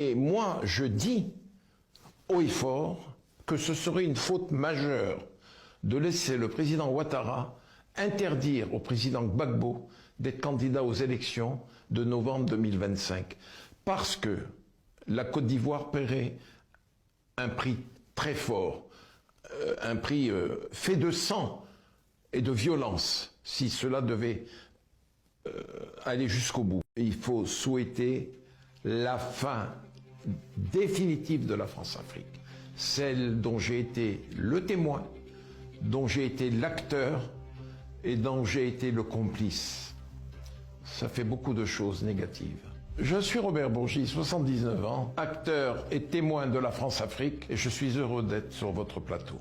Et moi, je dis haut et fort que ce serait une faute majeure de laisser le président Ouattara interdire au président Gbagbo d'être candidat aux élections de novembre 2025. Parce que la Côte d'Ivoire paierait un prix très fort, un prix fait de sang et de violence, si cela devait aller jusqu'au bout. Il faut souhaiter la fin définitive de la France-Afrique, celle dont j'ai été le témoin, dont j'ai été l'acteur et dont j'ai été le complice. Ça fait beaucoup de choses négatives. Je suis Robert Bourgi, 79 ans, acteur et témoin de la France-Afrique, et je suis heureux d'être sur votre plateau.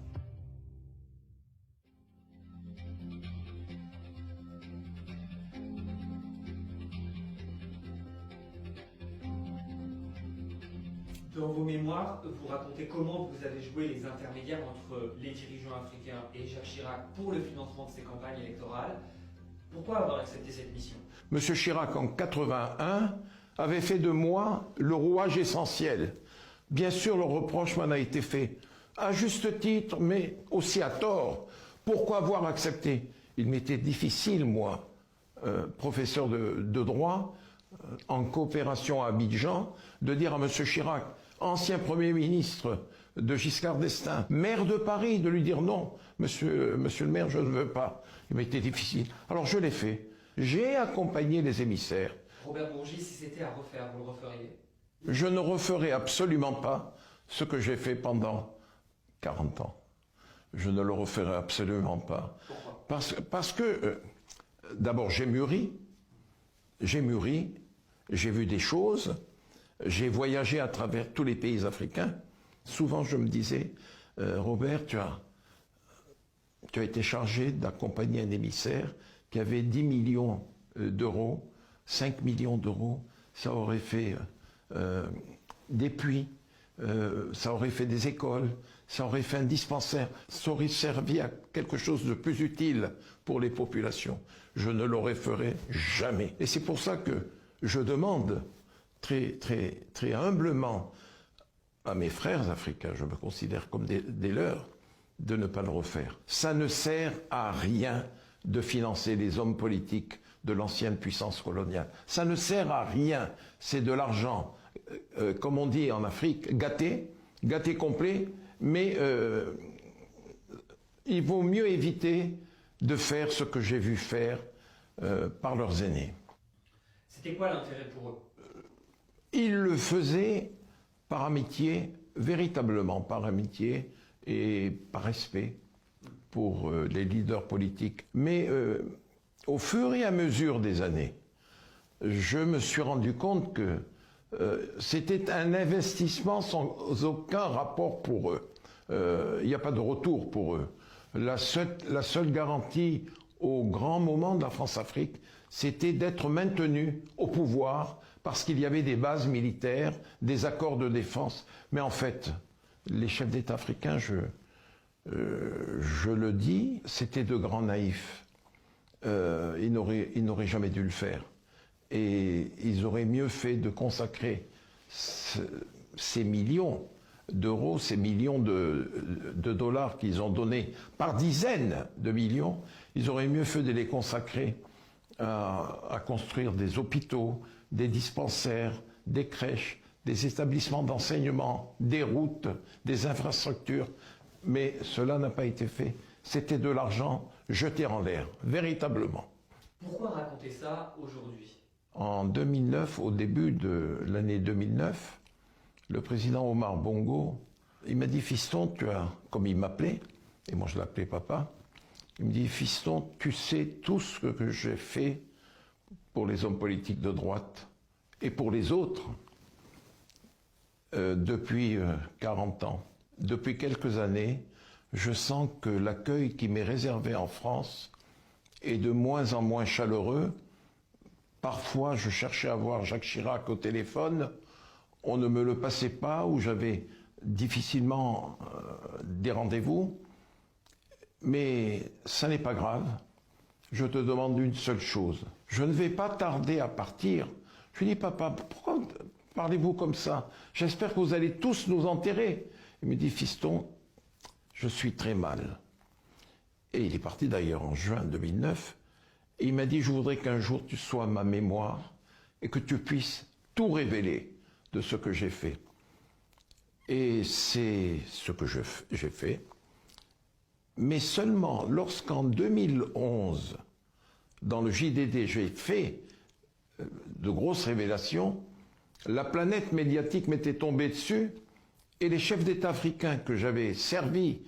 Dans vos mémoires, vous racontez comment vous avez joué les intermédiaires entre les dirigeants africains et Jacques Chirac pour le financement de ses campagnes électorales. Pourquoi avoir accepté cette mission? Monsieur Chirac, en 81, avait fait de moi le rouage essentiel. Bien sûr, le reproche m'en a été fait, à juste titre, mais aussi à tort. Pourquoi avoir accepté? Il m'était difficile, moi, professeur de droit, en coopération à Abidjan, de dire à monsieur Chirac, ancien Premier ministre de Giscard d'Estaing, maire de Paris, de lui dire non, monsieur le maire, je ne veux pas. Il m'était difficile. Alors je l'ai fait. J'ai accompagné les émissaires. Robert Bourgi, si c'était à refaire, vous le referiez? Je ne referai absolument pas ce que j'ai fait pendant 40 ans. Je ne le referai absolument pas. Pourquoi? Parce que, d'abord, j'ai mûri, j'ai vu des choses, j'ai voyagé à travers tous les pays africains. Souvent, je me disais, Robert, tu as été chargé d'accompagner un émissaire qui avait 10 millions d'euros, 5 millions d'euros, ça aurait fait des puits, ça aurait fait des écoles, ça aurait fait un dispensaire, ça aurait servi à quelque chose de plus utile pour les populations. Je ne l'aurais ferai jamais. Et c'est pour ça que je demande très humblement à mes frères africains, je me considère comme des leurs, de ne pas le refaire. Ça ne sert à rien de financer les hommes politiques de l'ancienne puissance coloniale. Ça ne sert à rien. C'est de l'argent, comme on dit en Afrique, gâté complet, mais il vaut mieux éviter de faire ce que j'ai vu faire par leurs aînés. C'était quoi l'intérêt pour eux? Ils le faisaient par amitié, véritablement par amitié et par respect pour les leaders politiques. Mais au fur et à mesure des années, je me suis rendu compte que c'était un investissement sans aucun rapport pour eux. Il n'y a pas de retour pour eux. La seule garantie au grand moment de la France-Afrique, c'était d'être maintenu au pouvoir parce qu'il y avait des bases militaires, des accords de défense. Mais en fait, les chefs d'État africains, je le dis, c'était de grands naïfs. Ils n'auraient jamais dû le faire. Et ils auraient mieux fait de consacrer ces millions d'euros, ces millions de dollars qu'ils ont donnés par dizaines de millions, ils auraient mieux fait de les consacrer à construire des hôpitaux, des dispensaires, des crèches, des établissements d'enseignement, des routes, des infrastructures. Mais cela n'a pas été fait. C'était de l'argent jeté en l'air, véritablement. Pourquoi raconter ça aujourd'hui? En 2009, au début de l'année 2009, le président Omar Bongo, il m'a dit « Fiston, tu as... » Comme il m'appelait, et moi je l'appelais papa, il me dit « Fiston, tu sais tout ce que j'ai fait pour les hommes politiques de droite et pour les autres depuis 40 ans. Depuis quelques années, je sens que l'accueil qui m'est réservé en France est de moins en moins chaleureux. Parfois, je cherchais à voir Jacques Chirac au téléphone, on ne me le passait pas, ou j'avais difficilement des rendez-vous. Mais ça n'est pas grave. Je te demande une seule chose. Je ne vais pas tarder à partir. Je lui dis, papa, parlez-vous comme ça? J'espère que vous allez tous nous enterrer. Il me dit, fiston, je suis très mal. Et il est parti d'ailleurs en juin 2009. Et il m'a dit, je voudrais qu'un jour tu sois ma mémoire et que tu puisses tout révéler de ce que j'ai fait. Et c'est ce que j'ai fait. Mais seulement lorsqu'en 2011, dans le JDD, j'ai fait de grosses révélations, la planète médiatique m'était tombée dessus et les chefs d'État africains que j'avais servis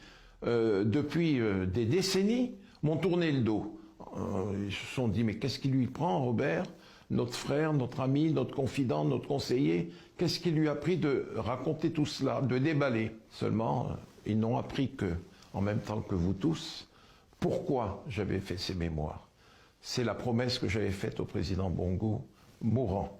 depuis des décennies m'ont tourné le dos. Ils se sont dit, mais qu'est-ce qui lui prend, Robert, notre frère, notre ami, notre confident, notre conseiller, qu'est-ce qui lui a pris de raconter tout cela, de déballer? Seulement, ils n'ont appris que, en même temps que vous tous, pourquoi j'avais fait ces mémoires. C'est la promesse que j'avais faite au président Bongo, mourant.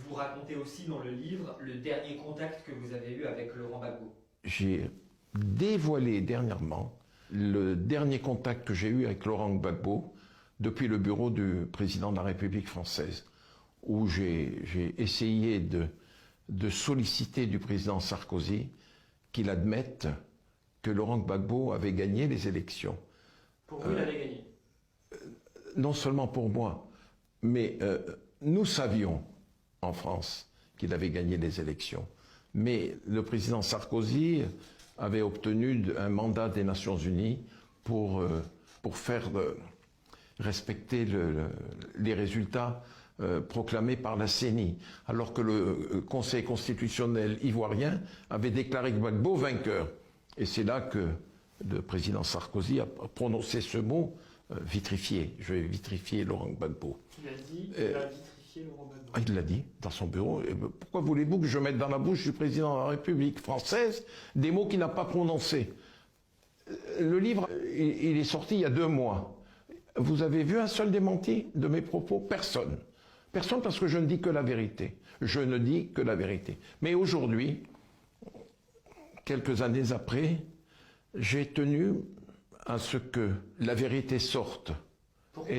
Vous racontez aussi dans le livre le dernier contact que vous avez eu avec Laurent Gbagbo. J'ai dévoilé dernièrement le dernier contact que j'ai eu avec Laurent Gbagbo depuis le bureau du président de la République française, où j'ai essayé de solliciter du président Sarkozy qu'il admette que Laurent Gbagbo avait gagné les élections. Pour vous, il avait gagné? Non seulement pour moi, mais nous savions en France qu'il avait gagné les élections. Mais le président Sarkozy avait obtenu un mandat des Nations Unies pour faire respecter les résultats proclamés par la CENI, alors que le Conseil constitutionnel ivoirien avait déclaré Gbagbo vainqueur. Et c'est là que le président Sarkozy a prononcé ce mot, vitrifié. Je vais vitrifier Laurent Gbagbo. Il a dit qu'il a vitrifié Laurent Gbagbo. Il l'a dit dans son bureau. Et pourquoi voulez-vous que je mette dans la bouche du président de la République française des mots qu'il n'a pas prononcés? Le livre, il est sorti il y a 2 mois. Vous avez vu un seul démenti de mes propos? Personne. Personne, parce que je ne dis que la vérité. Je ne dis que la vérité. Mais aujourd'hui, quelques années après, j'ai tenu à ce que la vérité sorte. Pourquoi?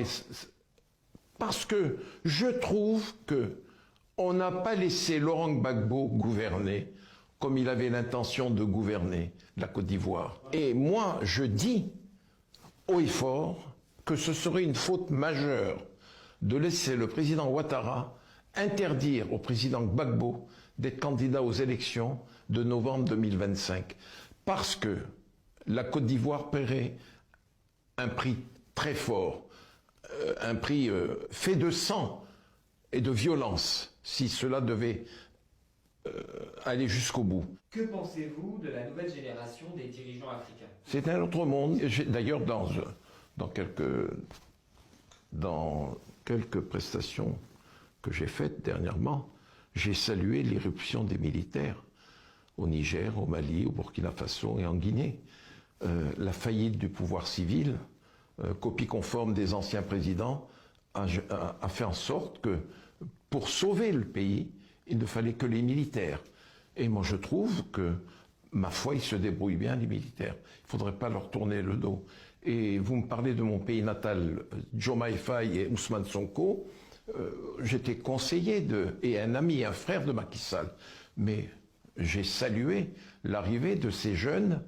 Parce que je trouve que on n'a pas laissé Laurent Gbagbo gouverner comme il avait l'intention de gouverner la Côte d'Ivoire. Et moi, je dis haut et fort que ce serait une faute majeure de laisser le président Ouattara interdire au président Gbagbo d'être candidat aux élections de novembre 2025. Parce que la Côte d'Ivoire paierait un prix très fort, un prix fait de sang et de violence, si cela devait aller jusqu'au bout. Que pensez-vous de la nouvelle génération des dirigeants africains? C'est un autre monde. D'ailleurs, dans quelques prestations que j'ai faites dernièrement, j'ai salué l'irruption des militaires au Niger, au Mali, au Burkina Faso et en Guinée. La faillite du pouvoir civil, copie conforme des anciens présidents, a fait en sorte que pour sauver le pays, il ne fallait que les militaires. Et moi je trouve que, ma foi, ils se débrouillent bien, les militaires. Il ne faudrait pas leur tourner le dos. Et vous me parlez de mon pays natal, Diomaye Faye et Ousmane Sonko. J'étais conseiller et un ami, un frère de Macky Sall. Mais j'ai salué l'arrivée de ces jeunes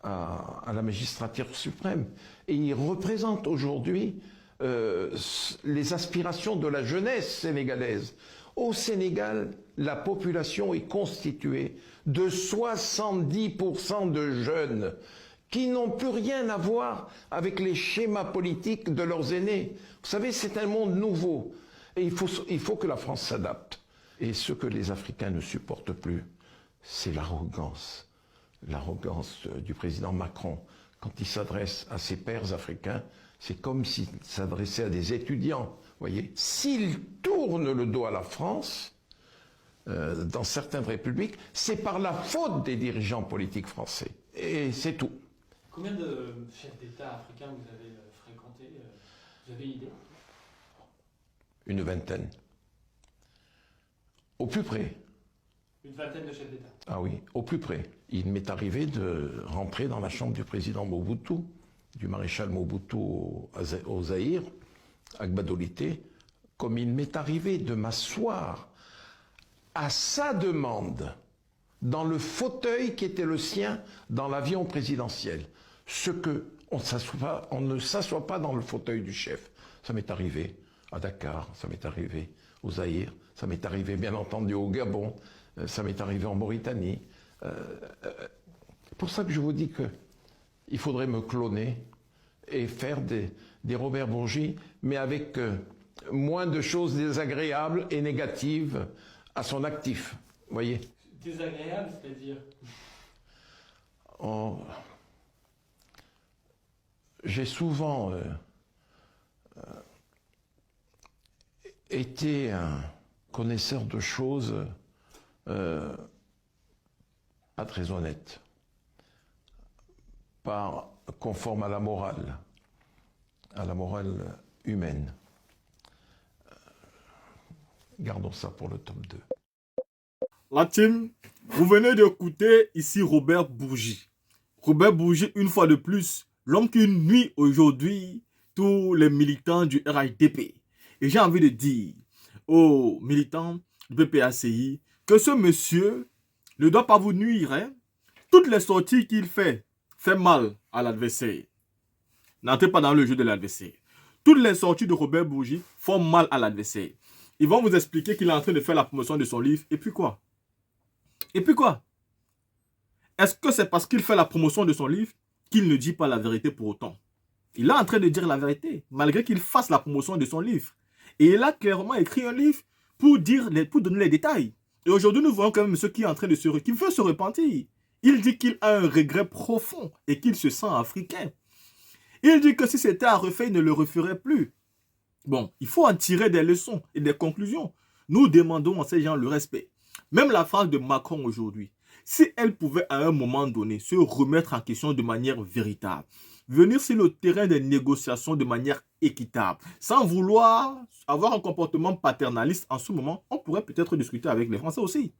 à la magistrature suprême. Et ils représentent aujourd'hui les aspirations de la jeunesse sénégalaise. Au Sénégal, la population est constituée de 70% de jeunes qui n'ont plus rien à voir avec les schémas politiques de leurs aînés. Vous savez, c'est un monde nouveau. Et il faut que la France s'adapte. Et ce que les Africains ne supportent plus, c'est l'arrogance. L'arrogance du président Macron. Quand il s'adresse à ses pairs africains, c'est comme s'il s'adressait à des étudiants. Voyez, s'il tourne le dos à la France, dans certaines républiques, c'est par la faute des dirigeants politiques français. Et c'est tout. Combien de chefs d'État africains vous avez fréquentés? Vous avez une idée? Une vingtaine. Au plus près. Une vingtaine de chefs d'État? Ah oui, au plus près. Il m'est arrivé de rentrer dans la chambre du président Mobutu, du maréchal Mobutu au Zaïre, à Gbadolité, comme il m'est arrivé de m'asseoir à sa demande, dans le fauteuil qui était le sien dans l'avion présidentiel, ce que on ne s'assoit pas dans le fauteuil du chef. Ça m'est arrivé à Dakar, ça m'est arrivé au Zaïre, ça m'est arrivé bien entendu au Gabon, ça m'est arrivé en Mauritanie. C'est pour ça que je vous dis qu'il faudrait me cloner et faire des Robert Bourgi, mais avec moins de choses désagréables et négatives à son actif. Vous voyez? Désagréable, c'est-à-dire? J'ai souvent été un connaisseur de choses pas très honnêtes, pas conformes à la morale humaine. Gardons ça pour le tome 2. La team, vous venez d'écouter ici Robert Bourgi. Robert Bourgi, une fois de plus, l'homme qui nuit aujourd'hui tous les militants du RHDP. Et j'ai envie de dire aux militants du PPACI que ce monsieur ne doit pas vous nuire. Hein? Toutes les sorties qu'il fait mal à l'adversaire. N'entrez pas dans le jeu de l'adversaire. Toutes les sorties de Robert Bourgi font mal à l'adversaire. Ils vont vous expliquer qu'il est en train de faire la promotion de son livre. Et puis quoi? Et puis quoi? Est-ce que c'est parce qu'il fait la promotion de son livre qu'il ne dit pas la vérité pour autant? Il est en train de dire la vérité, malgré qu'il fasse la promotion de son livre. Et il a clairement écrit un livre pour donner les détails. Et aujourd'hui, nous voyons quand même ce qui est en train de qui veut se repentir. Il dit qu'il a un regret profond et qu'il se sent africain. Il dit que si c'était à refaire, il ne le referait plus. Bon, il faut en tirer des leçons et des conclusions. Nous demandons à ces gens le respect. Même la phrase de Macron aujourd'hui, si elle pouvait à un moment donné se remettre en question de manière véritable, venir sur le terrain des négociations de manière équitable, sans vouloir avoir un comportement paternaliste en ce moment, on pourrait peut-être discuter avec les Français aussi.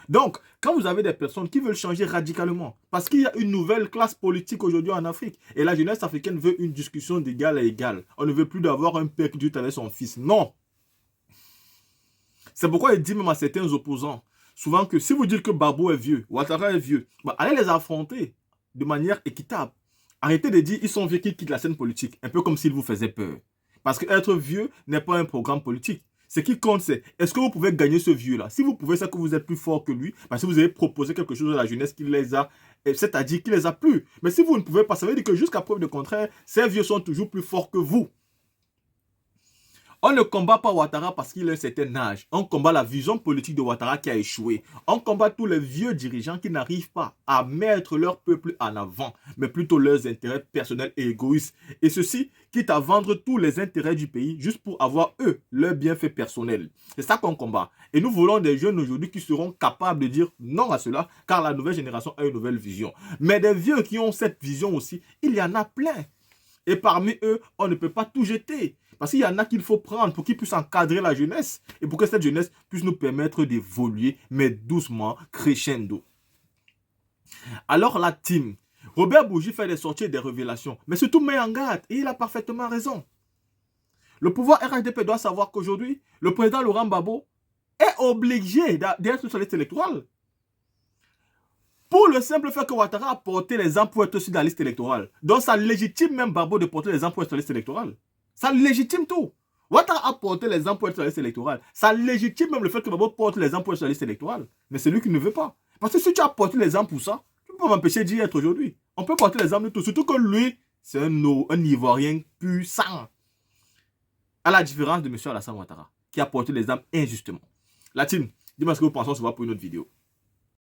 Donc, quand vous avez des personnes qui veulent changer radicalement, parce qu'il y a une nouvelle classe politique aujourd'hui en Afrique, et la jeunesse africaine veut une discussion d'égal à égal. On ne veut plus d'avoir un père qui discute avec son fils. Non. C'est pourquoi il dit même à certains opposants, souvent que si vous dites que Gbagbo est vieux, Ouattara est vieux, allez les affronter de manière équitable. Arrêtez de dire ils sont vieux qui quittent la scène politique, un peu comme s'ils vous faisaient peur. Parce qu'être vieux n'est pas un programme politique. Ce qui compte, c'est est-ce que vous pouvez gagner ce vieux-là? Si vous pouvez, c'est que vous êtes plus fort que lui, parce que vous avez proposé quelque chose à la jeunesse qui les a, c'est-à-dire qui les a plu. Mais si vous ne pouvez pas, ça veut dire que jusqu'à preuve de contraire, ces vieux sont toujours plus forts que vous. On ne combat pas Ouattara parce qu'il a un certain âge. On combat la vision politique de Ouattara qui a échoué. On combat tous les vieux dirigeants qui n'arrivent pas à mettre leur peuple en avant, mais plutôt leurs intérêts personnels et égoïstes. Et ceci, quitte à vendre tous les intérêts du pays juste pour avoir, eux, leurs bienfaits personnels. C'est ça qu'on combat. Et nous voulons des jeunes aujourd'hui qui seront capables de dire non à cela, car la nouvelle génération a une nouvelle vision. Mais des vieux qui ont cette vision aussi, il y en a plein. Et parmi eux, on ne peut pas tout jeter. Parce qu'il y en a qu'il faut prendre pour qu'ils puissent encadrer la jeunesse et pour que cette jeunesse puisse nous permettre d'évoluer, mais doucement, crescendo. Alors la team, Robert Bourgi fait des sorties et des révélations, mais surtout met en garde et il a parfaitement raison. Le pouvoir RHDP doit savoir qu'aujourd'hui, le président Laurent Gbagbo est obligé d'être sur la liste électorale. Pour le simple fait que Ouattara a porté les armes pour être sur la liste électorale. Donc ça légitime même Gbagbo de porter les armes pour être sur la liste électorale. Ça légitime tout. Ouattara a porté les armes pour être sur la liste électorale. Ça légitime même le fait que Gbagbo porte les armes pour être sur la liste électorale. Mais c'est lui qui ne veut pas. Parce que si tu as porté les armes pour ça, tu peux m'empêcher d'y être aujourd'hui. On peut porter les armes de tout. Surtout que lui, c'est un Ivoirien puissant. À la différence de M. Alassane Ouattara, qui a porté les armes injustement. La team, dis-moi ce que vous pensez, on se voit pour une autre vidéo.